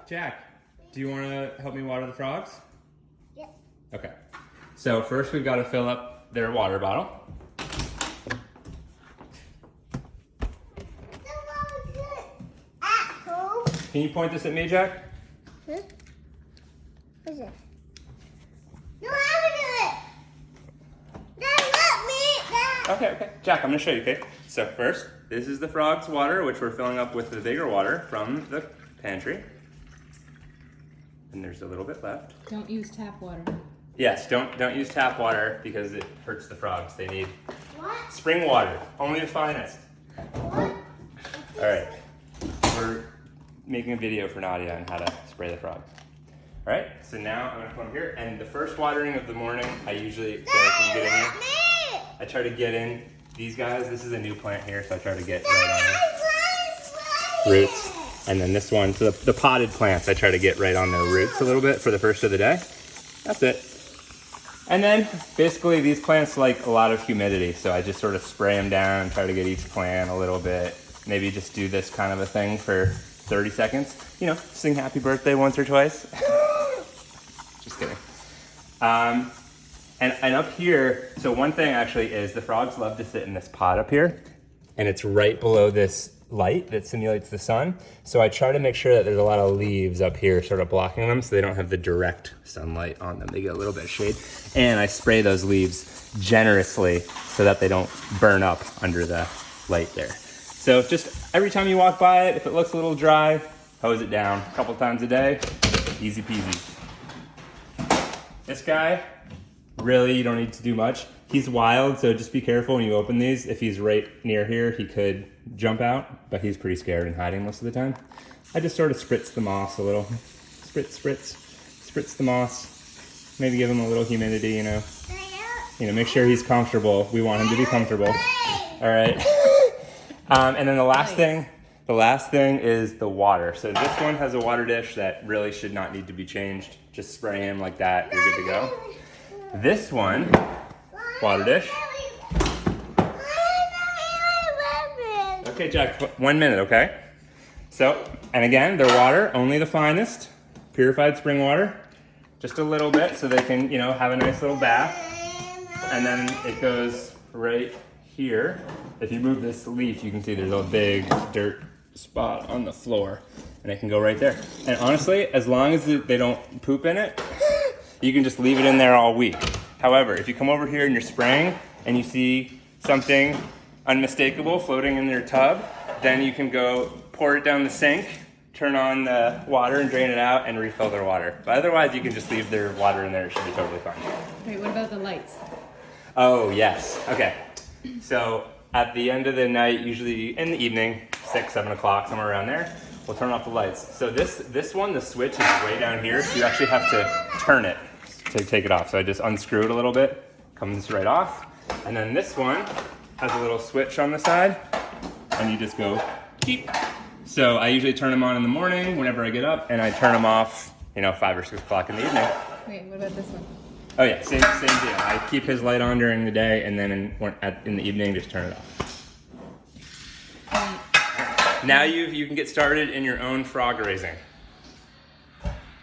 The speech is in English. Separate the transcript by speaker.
Speaker 1: Jack, do you want to help me water the frogs?
Speaker 2: Yes.
Speaker 1: Okay. So first we've got to fill up their water bottle. Can you point this at me, Jack?
Speaker 2: Huh? What's it? No, I will do it. Dad, let me. Dad.
Speaker 1: Okay. Jack, I'm going to show you, okay? So first, this is the frog's water, which we're filling up with the bigger water from the pantry. And there's a little bit left.
Speaker 3: Don't use tap water.
Speaker 1: Yes, don't use tap water because it hurts the frogs. They need
Speaker 2: What?
Speaker 1: spring water, only the finest.
Speaker 2: What?
Speaker 1: All right, we're making a video for Nadia on how to spray the frogs. All right, so now I'm gonna come over here, and the first watering of the morning, I usually, so I can get in here,
Speaker 2: Me.
Speaker 1: I try to get in these guys. This is a new plant here, so I try to get right on their roots. And then this one, so the potted plants, I try to get right on their roots a little bit for the first of the day. That's it. And then basically these plants like a lot of humidity, so I just sort of spray them down and try to get each plant a little bit. Maybe just do this kind of a thing for 30 seconds. You know, sing happy birthday once or twice. Just kidding. And up here, so one thing actually is the frogs love to sit in this pot up here, and it's right below this light that simulates the sun. So I try to make sure that there's a lot of leaves up here sort of blocking them so they don't have the direct sunlight on them. They get a little bit of shade. And I spray those leaves generously so that they don't burn up under the light there. So just every time you walk by it, if it looks a little dry, hose it down a couple times a day. Easy peasy. This guy, really, you don't need to do much. He's wild, so just be careful when you open these. If he's right near here, he could jump out, but he's pretty scared and hiding most of the time. I just sort of spritz the moss a little. Spritz the moss. Maybe give him a little humidity, you know. Make sure he's comfortable. We want him to be comfortable. All right. And then the last thing is the water. So this one has a water dish that really should not need to be changed. Just spray him like that, you're good to go. This one, water dish. Okay, Jack, 1 minute, okay? So, and again, their water, only the finest, purified spring water. Just a little bit so they can, have a nice little bath. And then it goes right here. If you move this leaf, you can see there's a big dirt spot on the floor. And it can go right there. And honestly, as long as they don't poop in it, you can just leave it in there all week. However, if you come over here and you're spraying and you see something unmistakable floating in your tub, then you can go pour it down the sink, turn on the water and drain it out and refill their water. But otherwise, you can just leave their water in there. It should be totally fine.
Speaker 3: Wait, what about the lights?
Speaker 1: Oh, yes. Okay. So at the end of the night, usually in the evening, 6, 7 o'clock, somewhere around there, we'll turn off the lights. So this one, the switch is way down here, so you actually have to turn it to take it off. So I just unscrew it a little bit, comes right off. And then this one has a little switch on the side, and you just go beep. So I usually turn them on in the morning whenever I get up, and I turn them off, 5 or 6 o'clock in the evening.
Speaker 3: Wait, what about this one?
Speaker 1: Oh yeah, same deal. I keep his light on during the day, and then in the evening, just turn it off. Now you can get started in your own frog raising.